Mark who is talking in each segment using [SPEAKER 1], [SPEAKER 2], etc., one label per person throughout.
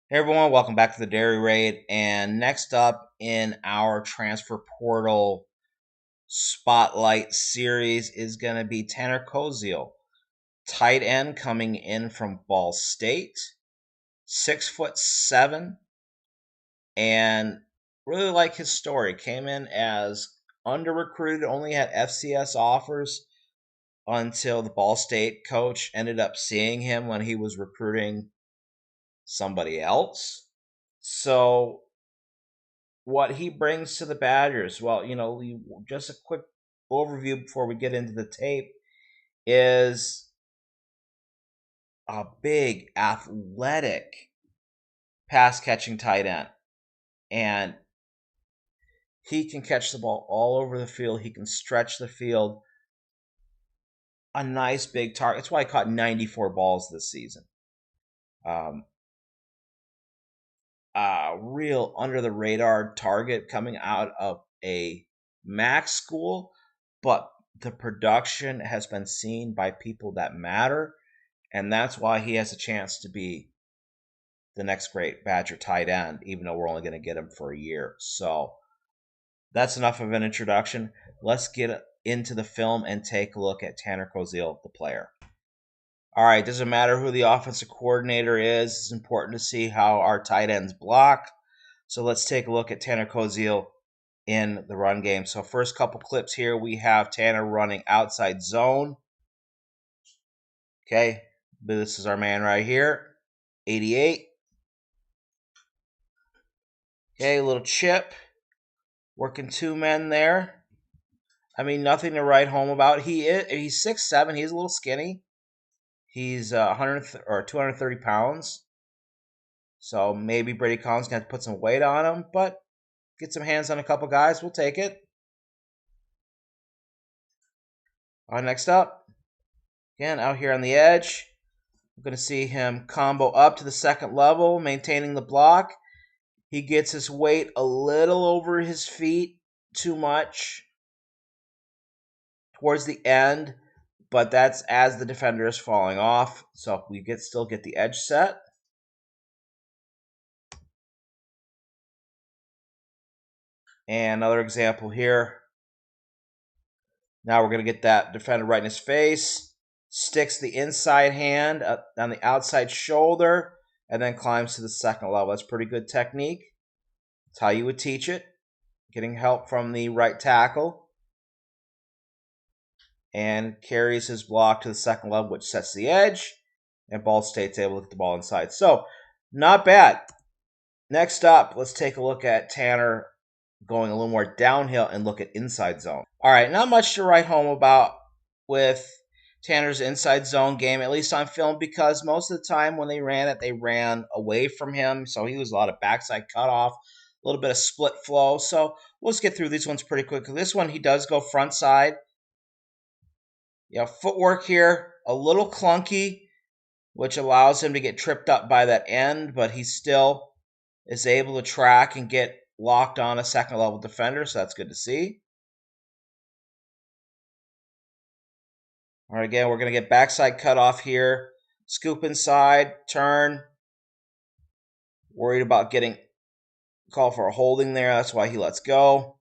[SPEAKER 1] Hey everyone, welcome back to the Dairy Raid. And next up in our transfer portal spotlight series is going to be Tanner Koziol, tight end coming in from Ball State, 6'7", and really like his story. Came in as under recruited, only had FCS offers until the Ball State coach ended up seeing him when he was recruiting somebody else. So what he brings to the Badgers, well, just a quick overview before we get into the tape, is a big, athletic, pass-catching tight end. And he can catch the ball all over the field. He can stretch the field. A nice big target. That's why I caught 94 balls this season. Real under-the-radar target coming out of a MAC school, but the production has been seen by people that matter, and that's why he has a chance to be the next great Badger tight end, even though we're only going to get him for a year. So that's enough of an introduction. Let's get into the film and take a look at Tanner Koziol, the player. All right, doesn't matter who the offensive coordinator is. It's important to see how our tight ends block. So let's take a look at Tanner Koziol in the run game. So first couple clips here, we have Tanner running outside zone. Okay, this is our man right here, 88. Okay, a little chip, working two men there. I mean, nothing to write home about. He's 6'7". He's a little skinny. He's 100 or 230 pounds. So maybe Brady Collins going to put some weight on him, but get some hands on a couple guys. We'll take it. All right, next up, again, out here on the edge. We're going to see him combo up to the second level, maintaining the block. He gets his weight a little over his feet, too much towards the end, but that's as the defender is falling off. So we still get the edge set. And another example here. Now we're going to get that defender right in his face. Sticks the inside hand up on the outside shoulder and then climbs to the second level. That's pretty good technique. That's how you would teach it. Getting help from the right tackle. And carries his block to the second level, which sets the edge. And Ball State's able to get the ball inside. So, not bad. Next up, let's take a look at Tanner going a little more downhill and look at inside zone. All right, not much to write home about with Tanner's inside zone game, at least on film, because most of the time when they ran away from him. So he was a lot of backside cutoff, a little bit of split flow. So let's get through these ones pretty quickly. This one, he does go front side. Yeah, footwork here, a little clunky, which allows him to get tripped up by that end, but he still is able to track and get locked on a second level defender, so that's good to see. All right, again, we're going to get backside cutoff here. Scoop inside, turn. Worried about getting called for a holding there. That's why he lets go.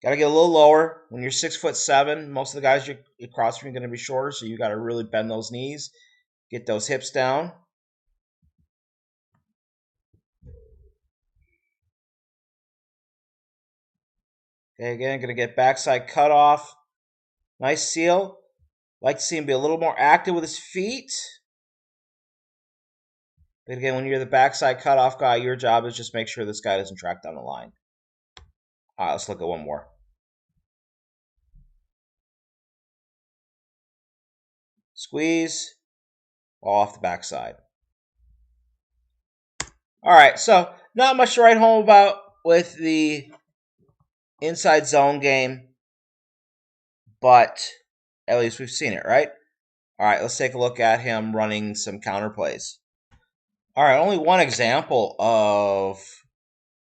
[SPEAKER 1] Got to get a little lower. When you're 6'7", most of the guys you cross from are going to be shorter, so you got to really bend those knees, get those hips down. Okay, again, going to get backside cutoff. Nice seal. Like to see him be a little more active with his feet. But again, when you're the backside cutoff guy, your job is just make sure this guy doesn't track down the line. All right, let's look at one more. Squeeze. Ball off the backside. All right, so not much to write home about with the inside zone game, but at least we've seen it, right? All right, let's take a look at him running some counter plays. All right, only one example of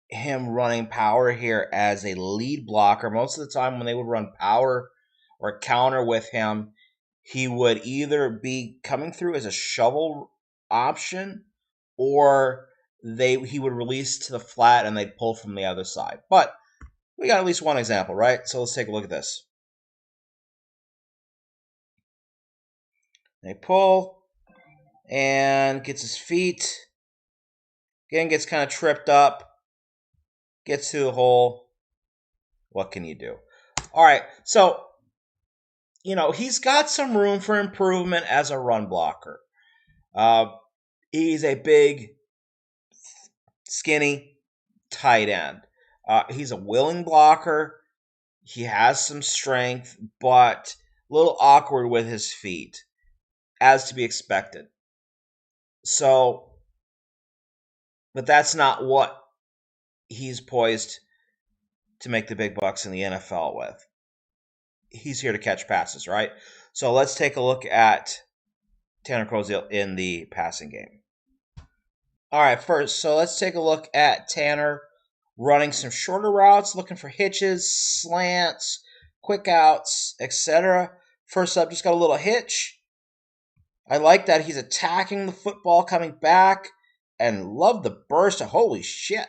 [SPEAKER 1] him running power here as a lead blocker. Most of the time when they would run power or counter with him, he would either be coming through as a shovel option or he would release to the flat and they'd pull from the other side. But we got at least one example, right? So let's take a look at this. They pull and gets his feet. Again, gets kind of tripped up. Gets to the hole. What can you do? All right, so, he's got some room for improvement as a run blocker. He's a big, skinny tight end. He's a willing blocker. He has some strength, but a little awkward with his feet, as to be expected. So, but that's not what he's poised to make the big bucks in the NFL with. He's here to catch passes, right? So let's take a look at Tanner Koziol in the passing game. All right, so let's take a look at Tanner running some shorter routes, looking for hitches, slants, quick outs, etc. First up, just got a little hitch. I like that he's attacking the football coming back, and love the burst. Holy shit.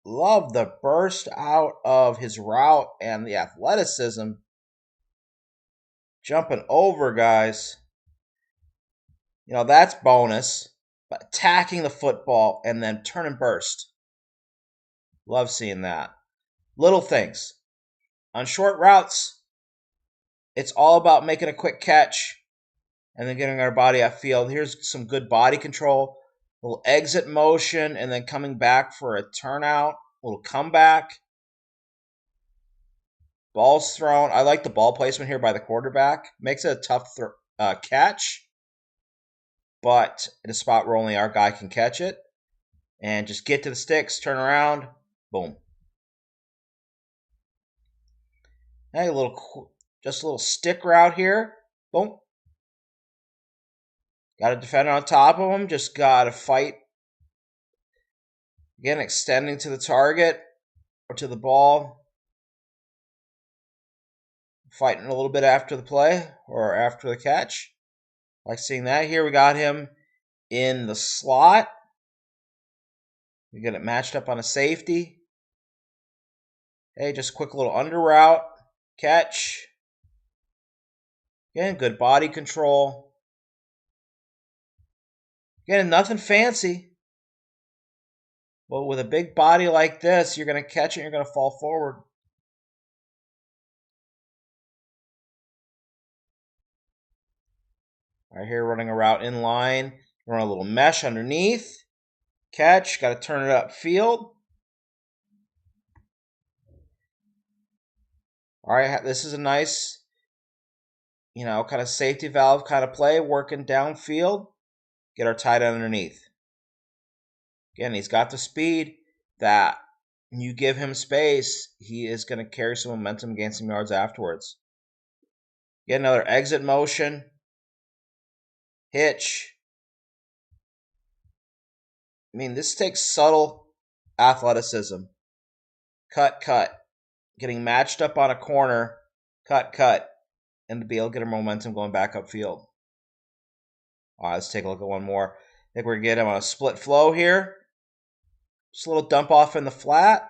[SPEAKER 1] Love the burst out of his route and the athleticism. Jumping over, guys. That's bonus. But attacking the football and then turn and burst. Love seeing that. Little things. On short routes, it's all about making a quick catch and then getting our body off field. Here's some good body control. A little exit motion and then coming back for a turnout. A little comeback. Ball's thrown. I like the ball placement here by the quarterback. Makes it a tough catch. But in a spot where only our guy can catch it. And just get to the sticks, turn around, boom. Hey, just a little stick route here. Boom. Got a defender on top of him. Just got to fight. Again, extending to the target or to the ball. Fighting a little bit after the play or after the catch. Like seeing that here. We got him in the slot. We get it matched up on a safety. Hey, just quick little under route. Catch. Again, good body control. Again, nothing fancy. But with a big body like this, you're going to catch it and you're going to fall forward. Right here, running a route in line. Run a little mesh underneath. Catch. Got to turn it upfield. All right, this is a nice, kind of safety valve kind of play, working downfield. Get our tight end underneath. Again, he's got the speed that you give him space, he is going to carry some momentum, gain some yards afterwards. Get another exit motion. Hitch. I mean, this takes subtle athleticism. Cut. Getting matched up on a corner. Cut. And to be able to get a momentum going back upfield. All right, let's take a look at one more. I think we're going to get him on a split flow here. Just a little dump off in the flat.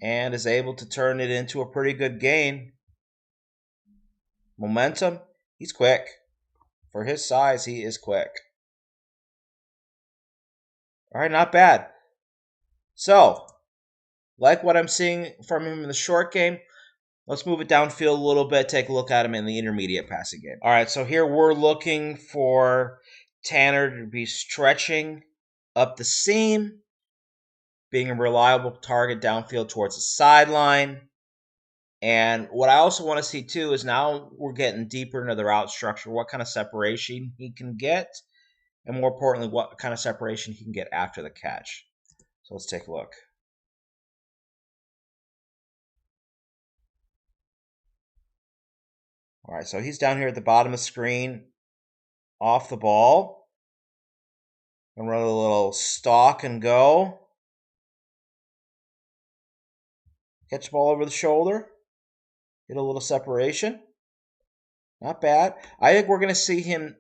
[SPEAKER 1] And is able to turn it into a pretty good gain. Momentum. He's quick. For his size, he is quick. All right, not bad. So, like what I'm seeing from him in the short game, let's move it downfield a little bit, take a look at him in the intermediate passing game. All right, so here we're looking for Tanner to be stretching up the seam, being a reliable target downfield towards the sideline. And what I also want to see, too, is now we're getting deeper into the route structure, what kind of separation he can get. and more importantly, what kind of separation he can get after the catch. So let's take a look. All right, so he's down here at the bottom of the screen, off the ball. And run a little stalk and go. Catch the ball over the shoulder. Get a little separation. Not bad. I think we're going to see him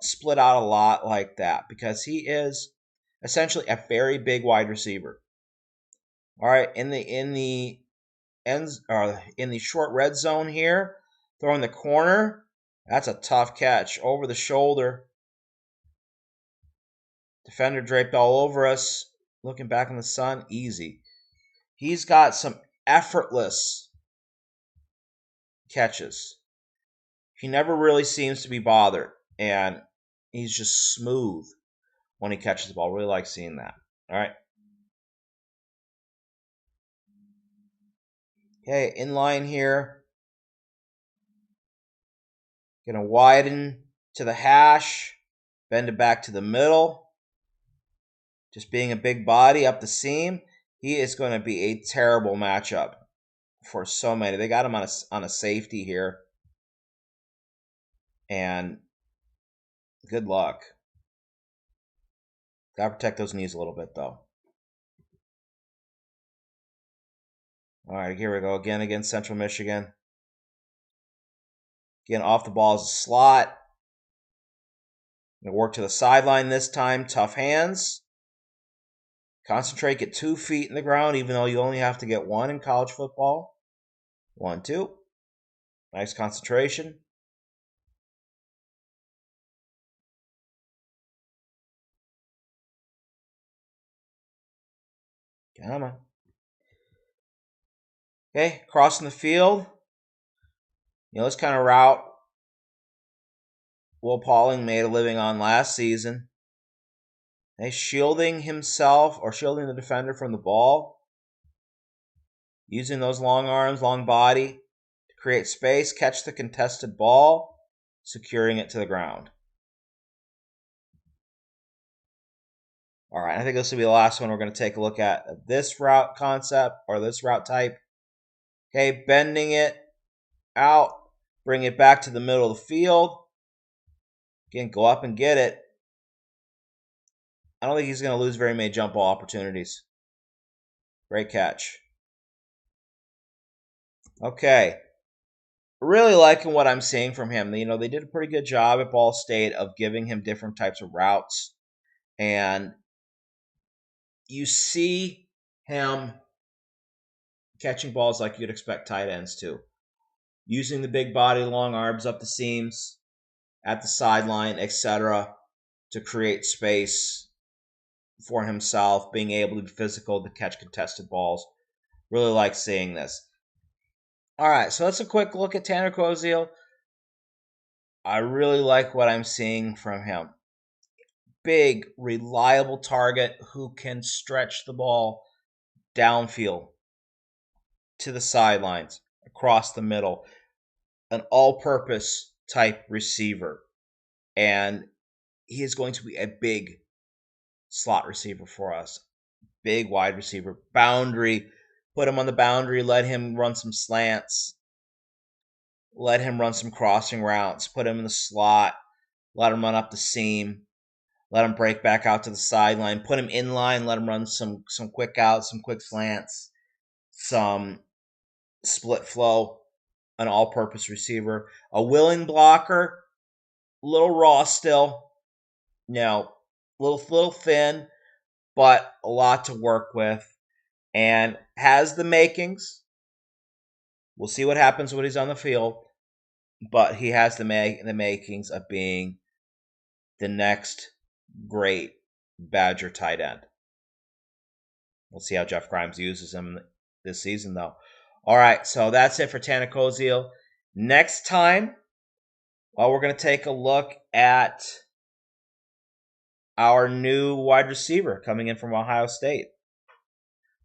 [SPEAKER 1] split out a lot like that because he is essentially a very big wide receiver. All right, in the ends or in the short red zone here, throwing the corner. That's a tough catch over the shoulder. Defender draped all over us. Looking back in the sun, easy. He's got some effortless catches. He never really seems to be bothered, and he's just smooth when he catches the ball. Really like seeing that. All right. Okay, in line here. Gonna widen to the hash, bend it back to the middle. Just being a big body up the seam, he is going to be a terrible matchup for so many. They got him on a safety here. And good luck. Got to protect those knees a little bit, though. All right, here we go. Again against Central Michigan. Again, off the ball is a slot. Going to work to the sideline this time. Tough hands. Concentrate. Get 2 feet in the ground, even though you only have to get 1 in college football. 1, 2. Nice concentration. Come on. Okay, crossing the field. This kind of route Will Pauling made a living on last season. Okay, shielding himself or shielding the defender from the ball. Using those long arms, long body to create space, catch the contested ball, securing it to the ground. All right, I think this will be the last one we're going to take a look at. This route concept or this route type. Okay, bending it out, bring it back to the middle of the field. Again, go up and get it. I don't think he's going to lose very many jump ball opportunities. Great catch. Okay. Really liking what I'm seeing from him. They did a pretty good job at Ball State of giving him different types of routes. And you see him catching balls like you'd expect tight ends to. Using the big body, long arms up the seams, at the sideline, etc., to create space for himself, being able to be physical to catch contested balls. Really like seeing this. All right, so that's a quick look at Tanner Koziol. I really like what I'm seeing from him. Big, reliable target who can stretch the ball downfield to the sidelines, across the middle. An all-purpose type receiver. And he is going to be a big slot receiver for us. Big wide receiver. Boundary. Put him on the boundary. Let him run some slants. Let him run some crossing routes. Put him in the slot. Let him run up the seam. Let him break back out to the sideline. Put him in line. Let him run some quick outs, some quick slants, some split flow. An all-purpose receiver. A willing blocker. A little raw still. A little thin, but a lot to work with. And has the makings. We'll see what happens when he's on the field. But he has the makings of being the next great Badger tight end. We'll see how Jeff Grimes uses him this season, though. All right, so that's it for Tanner Koziol. Next time, we're going to take a look at our new wide receiver coming in from Ohio State.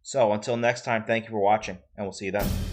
[SPEAKER 1] So until next time, thank you for watching, and we'll see you then.